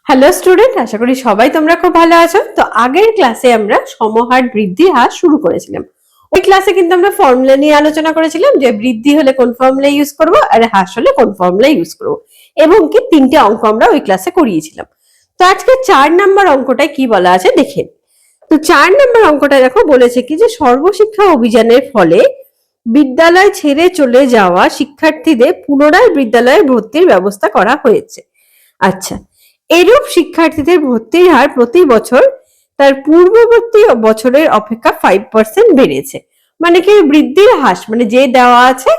Hello student, আশা করি সবাই তোমরা খুব ভালো আছো। তো আগের ক্লাসে আমরা সমহার বৃদ্ধি হার শুরু করেছিলাম। ওই ক্লাসে কিন্তু আমরা ফর্মুলা নিয়ে আলোচনা করেছিলাম যে বৃদ্ধি হলে কোন ফর্মুলা ইউজ করব আর হ্রাস হলে কোন ফর্মুলা ইউজ করব, এবং কি তিনটে অঙ্ক আমরা ওই ক্লাসে করিয়েছিলাম। তো আজকে 4 নাম্বার অঙ্কটায় কি বলা আছে দেখে। তো 4 নাম্বার অঙ্কটা দেখো, বলেছে কি যে সর্বশিক্ষা অভিযানের ফলে বিদ্যালয় ছেড়ে চলে যাওয়া শিক্ষার্থীদের পুনরায় বিদ্যালয়ে ভর্তির ব্যবস্থা করা হয়েছে। আচ্ছা, এরূপ শিক্ষার্থীদের ভর্তির হার প্রতি বছর তার পূর্ববর্তী বছরের অপেক্ষা 5% বেড়েছে। মানে কি বৃদ্ধির হার, মানে যে দেওয়া আছে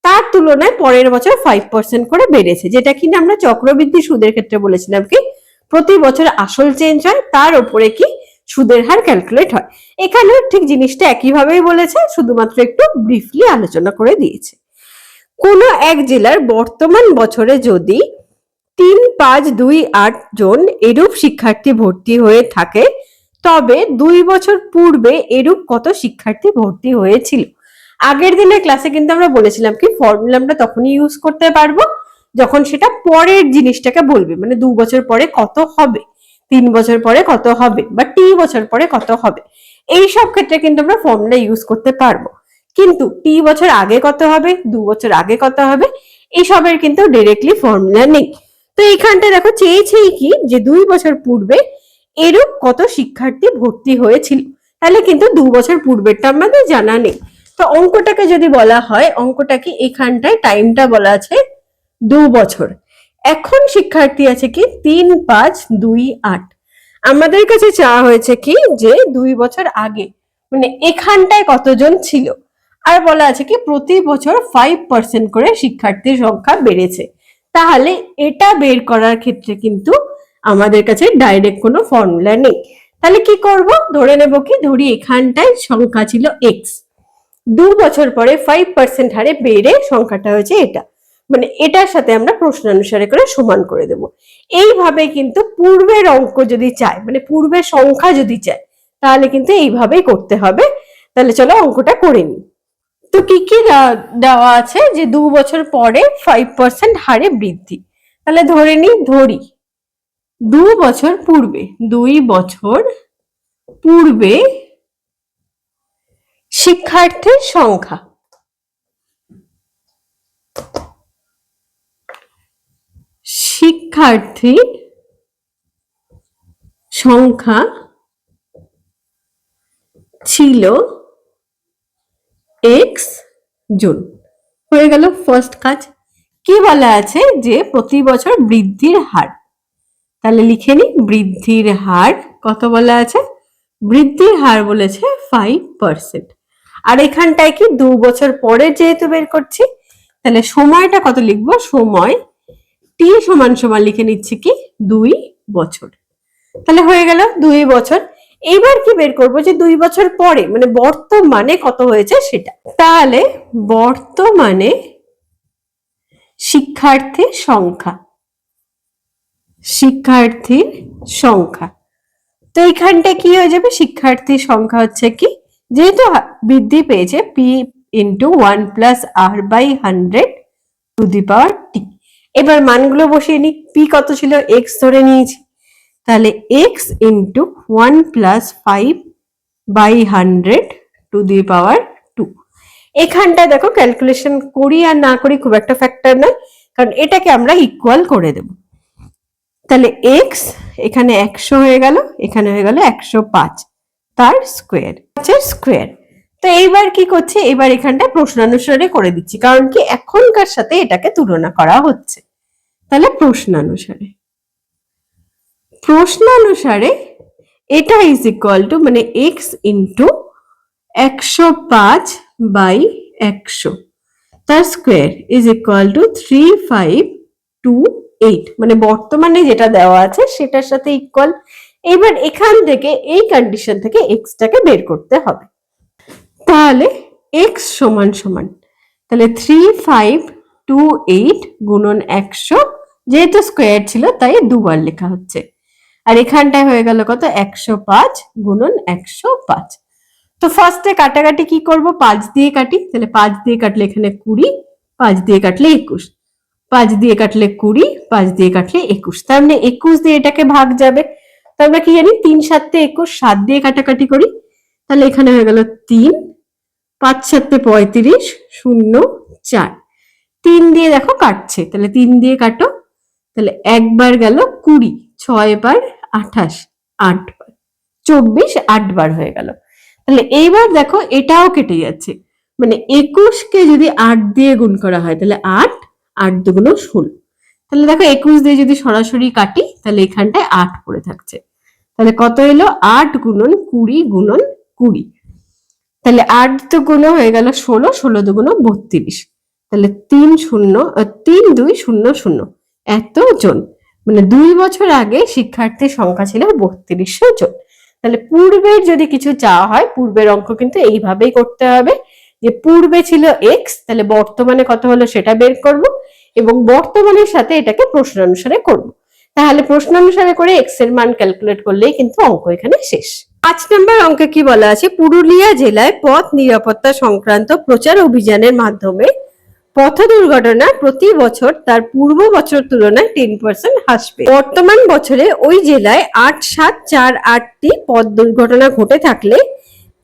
তার তুলনায় পরের বছর 5% করে বেড়েছে, যেটা কিনা আমরা চক্রবৃদ্ধি সুদের ক্ষেত্রে বলেছিলাম কি প্রতি বছর আসল চেঞ্জ হয়, তার উপরে কি সুদের হার ক্যালকুলেট হয়। এখানেও ঠিক জিনিসটা একইভাবেই বলেছে, শুধুমাত্র একটু ব্রিফলি আলোচনা করে দিয়েছে। কোনো এক জেলার বর্তমান বছরে যদি 3,5,2,8 জন এরূপ শিক্ষার্থী ভর্তি হয়ে থাকে, তবে 2 বছর পূর্বে এরূপ কত শিক্ষার্থী ভর্তি হয়েছিল। আগের দিনের ক্লাসে কিন্তু আমরা বলেছিলাম কি ফর্মুলা আমরা তখনই ইউজ করতে পারবো যখন সেটা পরের জিনিসটাকে বলবে, মানে 2 বছর পরে কত হবে, 3 বছর পরে কত হবে, বা টি বছর পরে কত হবে। এই সব ক্ষেত্রে কিন্তু আমরা ফর্মুলা ইউজ করতে পারবো, কিন্তু টি বছর আগে কত হবে, 2 বছর আগে কত হবে, এইসবের কিন্তু ডিরেক্টলি ফর্মুলা নেই। তো এইখানটা দেখো চেয়েছেই কি যে 2 বছর পূর্বে এরূপ কত শিক্ষার্থী ভর্তি হয়েছিল, তাহলে কিন্তু 2 বছর পূর্বেরটা আমাদের জানা নেই। তো অঙ্কটাকে যদি বলা হয়, অঙ্কটাকে এখানটায় টাইমটা বলা আছে 2 বছর, এখন শিক্ষার্থী আছে কি 3,5,2,8। আমাদের কাছে চাওয়া হয়েছে কি যে 2 বছর আগে, মানে এখানটায় কতজন ছিল, আর বলা আছে কি প্রতি বছর 5% করে শিক্ষার্থীর সংখ্যা বেড়েছে। তাহলে এটা বের করার ক্ষেত্রে কিন্তু আমাদের কাছে ডাইরেক্ট কোনো ফর্মুলা নেই। তাহলে কি করব, ধরে নেব কি ধরি এখানটায় সংখ্যা ছিল এক্স, 2 বছর পরে 5% হারে বেড়ে সংখ্যাটা হয়েছে এটা, মানে এটার সাথে আমরা প্রশ্নানুসারে করে সমান করে দেব। এইভাবে কিন্তু পূর্বের অঙ্ক যদি চায়, মানে পূর্বের সংখ্যা যদি চায়, তাহলে কিন্তু এইভাবেই করতে হবে। তাহলে চলো অঙ্কটা করে নিই। তো কি কি দেওয়া আছে যে 2 বছর পরে 5% হারে বৃদ্ধি, তাহলে ধরি 2 বছর পূর্বে, 2 বছর পূর্বে শিক্ষার্থীর সংখ্যা, শিক্ষার্থীর সংখ্যা ছিল এক্স জন। হয়ে গেল ফার্স্ট কাজ। কি বলা আছে যে প্রতি বছর বৃদ্ধির হার, তাহলে লিখে নি বৃদ্ধির হার কত বলা আছে, বৃদ্ধির হার বলেছে 5%। আর এখানটায় কি 2 বছর পরে যেহেতু বের করছি, তাহলে সময়টা কত লিখবো, সময় টি সমান সমান লিখে নিচ্ছি কি 2 বছর। তাহলে হয়ে গেল 2 বছর। এবার কি বের করব যে 2 বছর পরে, মানে বর্তমানে কত হয়েছে সেটা। তাহলে বর্তমানে শিক্ষার্থীর সংখ্যা, শিক্ষার্থীর সংখ্যা, তো এইখানটা কি হয়ে যাবে, শিক্ষার্থীর সংখ্যা হচ্ছে কি যেহেতু বৃদ্ধি পেয়েছে P into 1 plus R by 100 to the power T. এবার মানগুলো বসিয়ে নি, পি কত ছিল এক্স ধরে নিয়েছি, তাহলে x into 1 plus 5 by 100 to the power 2। এখানটা দেখো ক্যালকুলেশন করি আর না করি খুব একটা ফ্যাক্টর নয়, কারণ এটাকে আমরা ইকুয়াল করে দেব। তাহলে এক্স এখানে 100 হয়ে গেল, এখানে হয়ে গেল 105, তার স্কোয়ার, স্কোয়ার। তো এইবার কি করছি, এবার এখানটা প্রশ্নানুসারে করে দিচ্ছি, কারণ কি এখনকার সাথে এটাকে তুলনা করা হচ্ছে। তাহলে প্রশ্নানুসারে, প্রশ্নানুসারে এটা ইজ ইকুয়াল টু, মানে এক্স ইন্টু 105 বাই 100 তার স্কোয়ার ইজ ইকুয়াল টু 3528, মানে বর্তমানে যেটা দেওয়া আছে সেটার সাথে ইকুয়াল। এবার এখান থেকে এই কন্ডিশন থেকে এক্সটাকে বের করতে হবে। তাহলে এক্স সমান সমান, তাহলে 3528 গুণন 100, যেহেতু স্কোয়ার ছিল তাই দুবার লেখা হচ্ছে, আর এখানটায় হয়ে গেল কত 105 গুণন 105। তো ফার্স্টে কাটাকাটি কি করব, 5 দিয়ে কাটি, তাহলে 5 দিয়ে কাটলে এখানে 20, 5 দিয়ে কাটলে 21, 5 দিয়ে কাটলে 20, 5 দিয়ে কাটলে 21, তার মানে 21 দিয়ে এটাকে ভাগ যাবে। তো আমরা কি জানি 3 7 21, 7 দিয়ে কাটাকাটি করি, তাহলে এখানে হয়ে গেল 3, 5 7 35, 0 4, 3 দিয়ে দেখো কাটছে, তাহলে 3 দিয়ে কাটো, তাহলে একবার গেল 20, 6 বার 28, 8 বার 24, 8 বার হয়ে গেল। তাহলে এইবার দেখো এটাও কেটে যাচ্ছে, মানে 21 কে যদি 8 দিয়ে গুণ করা হয় তাহলে 8, 8 দুগুণ 16, তাহলে দেখো 21 দিয়ে যদি সরাসরি কাটি তাহলে এখানটায় 8 পড়ে থাকছে, তাহলে কত এলো 8 গুণন 20 গুণন 20, তাহলে 8 দুগুণ হয়ে গেল 16, 16 দুগুণ 32, তাহলে 3 2 0 0 এত জন, মানে 2 বছর আগে শিক্ষার্থীর সংখ্যা ছিল 3200 জন। তাহলে পূর্বের যদি কিছু চাওয়া হয়, পূর্বের অঙ্ক কিন্তু এইভাবেই করতে হবে, যে পূর্বে ছিল x, তাহলে বর্তমানে কত হলো সেটা বের করব, এবং বর্তমানের সাথে এটাকে প্রশ্ন অনুসারে করব। তাহলে প্রশ্ন অনুসারে করে x এর মান ক্যালকুলেট করলেই কিন্তু অঙ্ক এখানে শেষ। 5 নম্বর অঙ্কে কি বলা আছে, পুরুলিয়া জেলায় পথ নিরাপত্তা সংক্রান্ত প্রচার অভিযানের মাধ্যমে পথ দুর্ঘটনা প্রতি বছর তার পূর্ব বছর তুলনায় 10% হ্রাস পেয়েছে। বর্তমান বছরে ওই জেলায় 8748টি পথ দুর্ঘটনা ঘটে থাকলে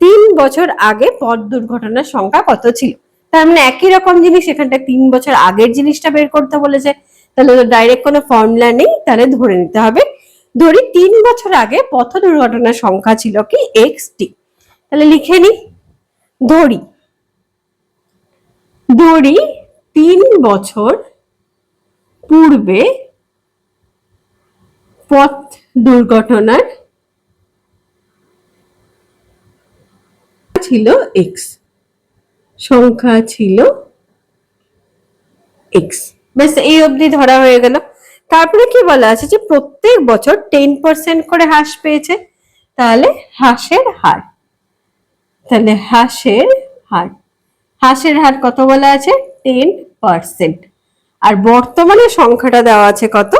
3 বছর আগে পথ দুর্ঘটনার সংখ্যা কত ছিল। তার মানে একই রকম জিনিস, এখানটা 3 বছর আগের জিনিসটা বের করতে বলেছে, তাহলে ডাইরেক্ট কোনো ফর্মুলা নেই, তাহলে ধরে নিতে হবে। ধরি 3 বছর আগে পথ দুর্ঘটনার সংখ্যা ছিল কি xt, তাহলে লিখে নি, ধরি 3 বছর পূর্বে পথ দুর্ঘটনার ছিল x, সংখ্যা ছিল x, ব্যাস এই অবধি ধরা হয়ে গেল। তারপরে কি বলা আছে যে প্রত্যেক বছর 10% করে হ্রাস পেয়েছে, তাহলে হ্রাসের হার, তাহলে হ্রাসের হার কত বলা আছে 10%, আর বর্তমানে সংখ্যাটা দেওয়া আছে কত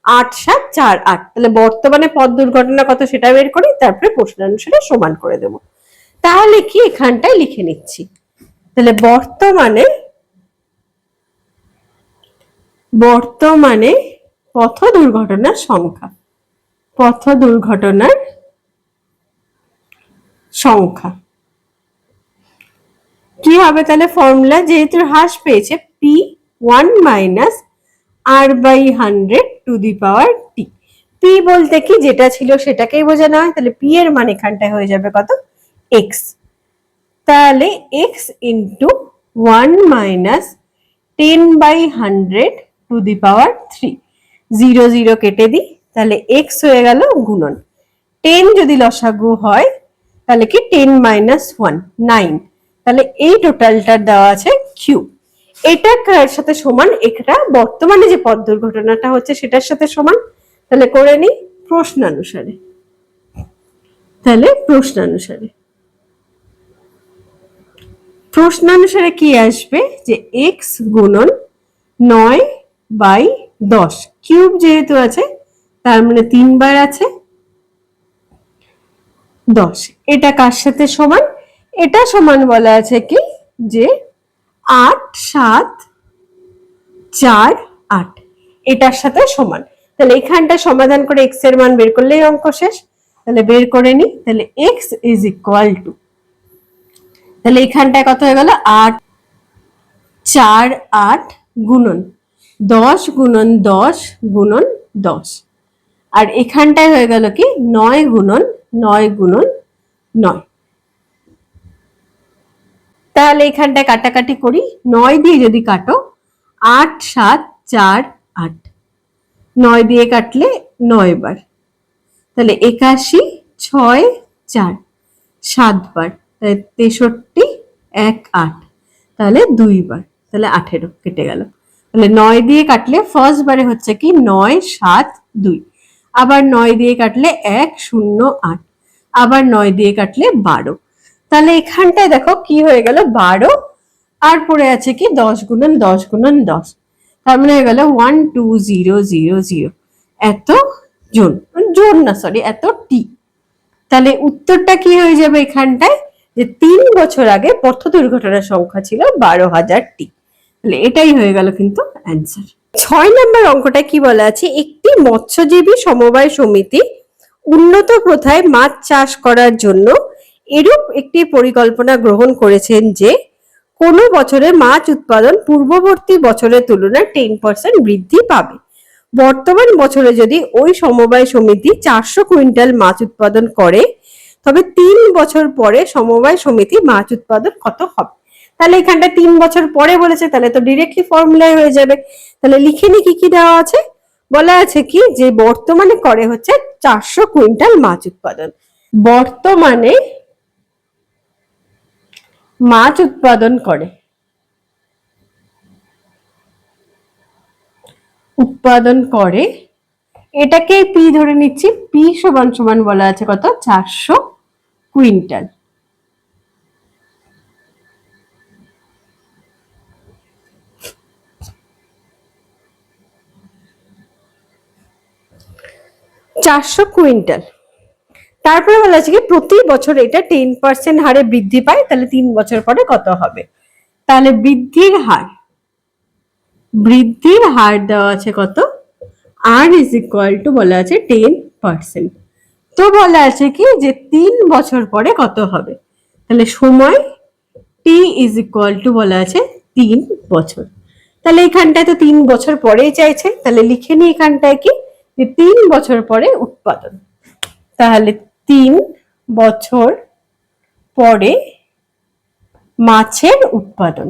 8748, তাহলে বর্তমানে পথ দুর্ঘটনা কত সেটা বের করি, তারপরে প্রশ্ন অনুসারে সমান করে দেব। তাহলে কি এখানটায় লিখে নিচ্ছি, তাহলে বর্তমানে পথ দুর্ঘটনার সংখ্যা কি হবে, তাহলে ফর্মুলা যেহেতু হ্রাস পেয়েছে p1 minus r/100 two the power t, p বলতে কি যেটা ছিল সেটাকেই বোঝানো হয়, তাহলে p এর মান এখানটায় হয়ে যাবে কত x, তাহলে x into 1 minus 10/100 two the পাওয়ার 3, 0 0 কেটে দিই, তাহলে x হয়ে গেল গুণন 10 যদি লসাগু হয় তাহলে কি 10 মাইনাস 1 9, তাহলে এই টোটালটার দেওয়া আছে কিউব, এটা কার সাথে সমান, এটা বর্তমানে যে পথ দুর্ঘটনাটা হচ্ছে সেটার সাথে সমান, তাহলে করে নিই প্রশ্ন অনুসারে, তাহলে প্রশ্ন অনুসারে কি আসবে যে x গুণন 9/10, কিউব যেহেতু আছে তার মানে 3 বার আছে 10, এটা কার সাথে সমান, এটা সমান বলা আছে কি যে 8 7 4 8, এটার সাথে সমান, তাহলে এখানটা সমাধান করে x এর মান বের করলেই অঙ্ক শেষ। তাহলে বের করে নি, তাহলে x ইজ ইকুয়াল টু, তাহলে এখানটায় কত হয়ে গেল 8 4 8 গুণন 10 গুণন 10 গুণন 10, আর এখানটায় হয়ে গেল কি 9 গুণন 9 গুণন 9, তাহলে এখানটায় কাটাকাটি করি, 9 দিয়ে যদি কাটো 8 7 4 8, 9 দিয়ে কাটলে 9 বার, তাহলে 81 6 4 7 বার, তাহলে 63 1 8, তাহলে 2 বার, তাহলে 18 কেটে গেল, তাহলে 9 দিয়ে কাটলে ফার্স্ট বারে হচ্ছে কি 9 7 2, আবার 9 দিয়ে কাটলে 1 0 8, আবার 9 দিয়ে কাটলে 12, তাহলে এখানটায় দেখো কি হয়ে গেল 12, আর পড়ে আছে কি 10 গুণন 10 গুণন 10, তার মানে হয়ে গেল 12000, এত জন না সরি এত টি, তাহলে উত্তরটা কি হয়ে যাবে এখানটায় যে 3 বছর আগে পথ দুর্ঘটনার সংখ্যা ছিল 12,000টি, তাহলে এটাই হয়ে গেল কিন্তু অ্যান্সার। 6 নম্বর অঙ্কটা কি বলা আছে, একটি মৎস্যজীবী সমবায় সমিতি উন্নত প্রথায় মাছ চাষ করার জন্য এরূপ একটি পরিকল্পনা গ্রহণ করেছেন যে কোনো বছরে মাছ উৎপাদন পূর্ববর্তী বছরের তুলনায় 10% বৃদ্ধি পাবে। বর্তমান বছরে যদি ওই সমবায় সমিতি 400 কুইন্টাল মাছ উৎপাদন করে, তবে 3 বছর পরে সমবায় সমিতি মাছ উৎপাদন কত হবে? তাহলে এখানটা 3 বছর পরে বলেছে, তাহলে তো ডিরেক্টলি ফর্মুলায় হয়ে যাবে। তাহলে লিখে নি কি কি দেওয়া আছে। বলা আছে কি যে বর্তমানে করে হচ্ছে 400 কুইন্টাল মাছ উৎপাদন। বর্তমানে মাছ উৎপাদন করে এটাকে পি ধরে নিচ্ছি, পি সমান সমান বলা আছে কত, 400 কুইন্টাল। তারপরে বলা আছে কি প্রতি বছর এটা 10% হারে বৃদ্ধি পায়, তাহলে 3 বছর পরে কত হবে? তাহলে বৃদ্ধির হার দেওয়া আছে কত, আর ইজ ইকুয়াল টু বলা আছে 10%। তো বলা আছে কি যে 3 বছর পরে কত হবে, তাহলে সময় টি ইজ ইকুয়াল টু বলা আছে 3 বছর। তাহলে এখানটায় তো 3 বছর পরেই চাইছে, তাহলে লিখে নি এখানটায় কি যে 3 বছর পরে উৎপাদন। তাহলে 3 বছর পরে মাছের উৎপাদন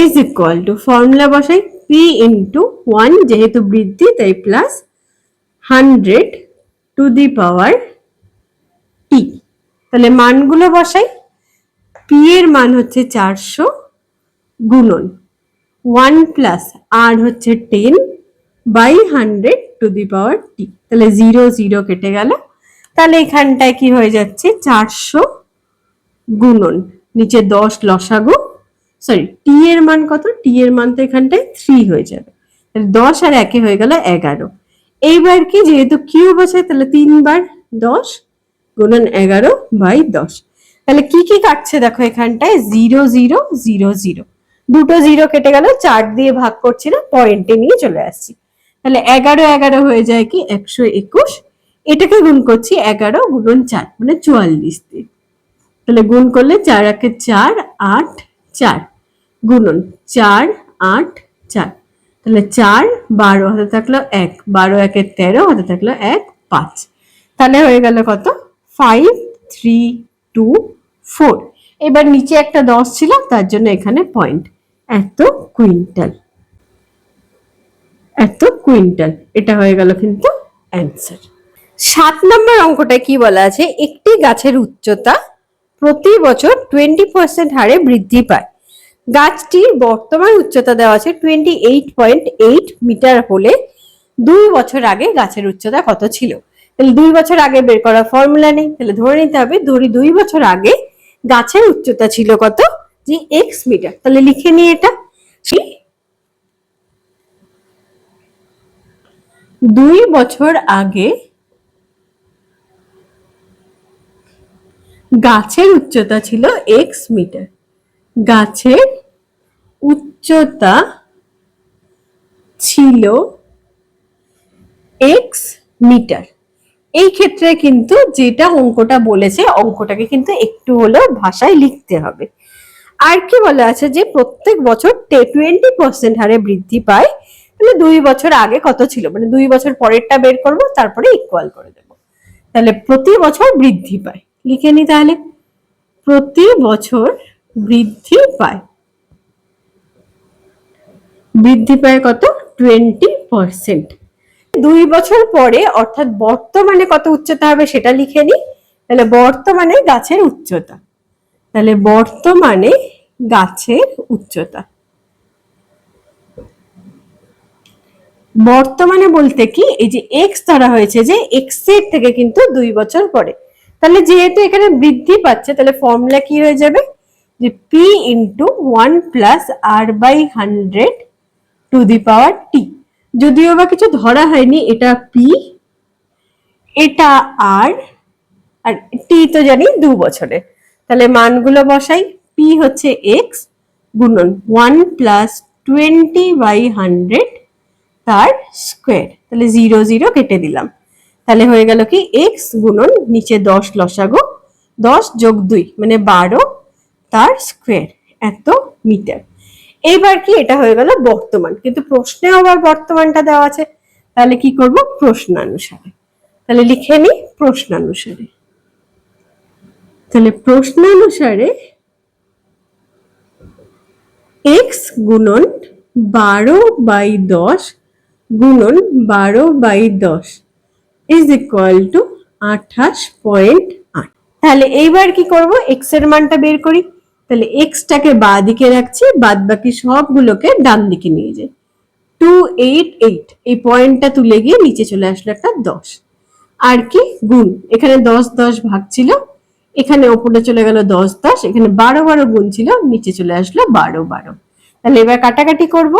ইজ ইকুয়াল টু, ফর্মুলা বসাই, পি ইন্টু 1 যেহেতু বৃদ্ধি তাই প্লাস 100 টু দি পাওয়ার টি। তাহলে মানগুলো বসাই, পি এর মান হচ্ছে 400 গুণন 1 প্লাস আর হচ্ছে 10 বাই 100 টু দি পাওয়ার টি। তাহলে 0 0 কেটে গেল। তাহলে এখানটায় কি হয়ে যাচ্ছে, 400 গুণন নিচে 10 লসাগু, সরি টি এর মান কত, টি এর মান তো এখানটায় 3 হয়ে যাবে, 10 আর 1 হয়ে গেল 11। এইবার কি যেহেতু কিউব আছে তাহলে 3 বার 10 গুণন 11 বাই 10। তাহলে কি কি কাটছে দেখো, এখানটায় 0 0 0 0, দুটো 0 কেটে গেল, 4 দিয়ে ভাগ করছি না, পয়েন্টে নিয়ে চলে আসছি। তাহলে 11 11 হয়ে যায় কি 121। এটাকে গুণ করছি 11 গুণন 4 মানে 44 দিয়ে। তাহলে গুণ করলে 4 একে 4 8 4 গুণন 4 8 4, তাহলে 4 12 হাতে থাকলো 1, 12 একে 13 হাতে থাকলো 1 5। তাহলে হয়ে গেল কত, 5 3 2 4। এবার নিচে একটা 10 ছিল তার জন্য এখানে পয়েন্ট, এত কুইন্টাল। এটা হয়ে গেল কিন্তু অ্যান্সার। 7 নম্বর অঙ্কটায় কি বলা আছে, একটি গাছের উচ্চতা প্রতি বছর 20% হারে বৃদ্ধি পায়। গাছটির বর্তমান উচ্চতা দেওয়া আছে 28.8 মিটার হলে 2 বছর আগে গাছের উচ্চতা কত ছিল? তাহলে 2 বছর আগে বের করা ফর্মুলা নেই, তাহলে ধরে নিতে হবে ধরি 2 বছর আগে গাছের উচ্চতা ছিল কত, যে x মিটার। তাহলে লিখে নিই এটা, 2 বছর আগে গাছের উচ্চতা ছিল x মিটার, গাছের উচ্চতা ছিল x মিটার। এই ক্ষেত্রে কিন্তু যেটা অঙ্কটা বলেছে অঙ্কটাকে কিন্তু একটু হলেও ভাষায় লিখতে হবে। আর কি বলা আছে যে প্রত্যেক বছর 20% হারে বৃদ্ধি পায়, তাহলে 2 বছর আগে কত ছিল, মানে 2 বছর পরেরটা বের করব তারপরে ইকুয়াল করে দেব। তাহলে প্রতি বছর বৃদ্ধি পায়, লিখে নি তাহলে প্রতি বছর বৃদ্ধি পায় কত, 20%। 2 বছর পরে অর্থাৎ বর্তমানে কত উচ্চতা হবে সেটা লিখে নি। তাহলে বর্তমানে গাছের উচ্চতা, তাহলে বর্তমানে গাছের উচ্চতা, বর্তমানে বলতে কি এই যে x ধরা হয়েছে যে x এর থেকে কিন্তু 2 বছর পরে, তাহলে যেহেতু এখানে বৃদ্ধি পাচ্ছে তাহলে ফর্মুলা কি হয়ে যাবে, যে p into 1 plus r by 100 to the power T. যদিও বা কিছু ধরা হয়নি, এটা p এটা r আর টি তো জানি 2 বছরে। তাহলে মানগুলো বসাই, p পি হচ্ছে এক্স গুণন 1+20/100 তার স্কোয়ার। তাহলে 0 0 কেটে দিলাম। তাহলে হয়ে গেল কি এক্স গুণন নিচে 10 লসাগু 10 যোগ 2 মানে 12 তার স্কোয়ার এত মিটার। এইবার কি এটা হয়ে গেল বর্তমান, কিন্তু প্রশ্নে আবার বর্তমানটা দেওয়া আছে, তাহলে কি করব প্রশ্নানুসারে। তাহলে লিখে নি প্রশ্নানুসারে। তাহলে প্রশ্নানুসারে এক্স গুণন 12/10 গুণন 12/10 ইজ ইকুয়াল টু 28.8। তাহলে এইবার কি করব এক্স এর মানটা বের করি। তাহলে এক্সটাকে বাঁ দিকে রাখছি, বাদ বাকি সবগুলোকে ডান দিকে নিয়ে যাই। 288 এই পয়েন্টটা তুলে গিয়ে নিচে চলে আসলো একটা 10, আর কি গুণ এখানে 10 10 ভাগ ছিল, এখানে ওপরে চলে গেল 10 10, এখানে 12 12 গুণ ছিল, নিচে চলে আসলো 12 12। তাহলে এবার কাটাকাটি করব।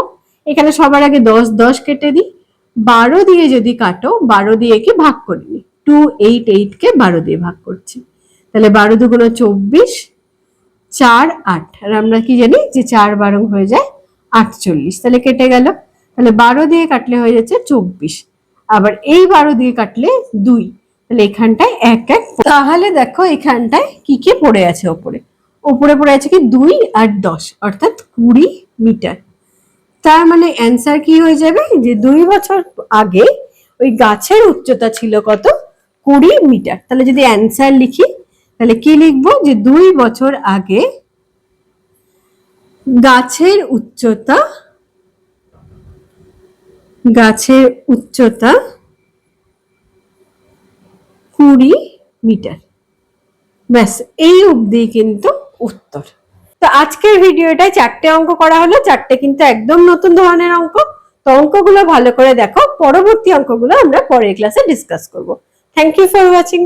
এখানে সবার আগে 10 10 কেটে দিই। 12 দিয়ে যদি কাটো 12 দিয়ে কি ভাগ করে নি, 288 কে 12 দিয়ে ভাগ করছি। তাহলে 12 দুগুণ 24, 4 8, আর আমরা কি জানি যে 4 12 হয়ে যায় 48, তাহলে কেটে গেল। তাহলে 12 দিয়ে কাটলে হয়ে যাচ্ছে 24, আবার এই 12 দিয়ে কাটলে 2, তাহলে এখানটায় 1 1। তাহলে দেখো এখানটায় কি কি পড়ে আছে, ওপরে পড়ে আছে কি 2 আর 10 অর্থাৎ 20 মিটার। তার মানে অ্যান্সার কি হয়ে যাবে যে 2 বছর আগে ওই গাছের উচ্চতা ছিল কত 20 মিটার। তাহলে যদি অ্যান্সার লিখি তাহলে কি লিখবো যে 2 বছর আগে গাছের উচ্চতা 20 মিটার। ব্যাস এই অবধি কিন্তু উত্তর। তো আজকের ভিডিওটায় 4টে অঙ্ক করা হলো, 4টে কিন্তু একদম নতুন ধরনের অঙ্ক। তো অঙ্কগুলো ভালো করে দেখো, পরবর্তী অঙ্কগুলো আমরা পরের ক্লাসে ডিসকাস করব। Thank you for watching.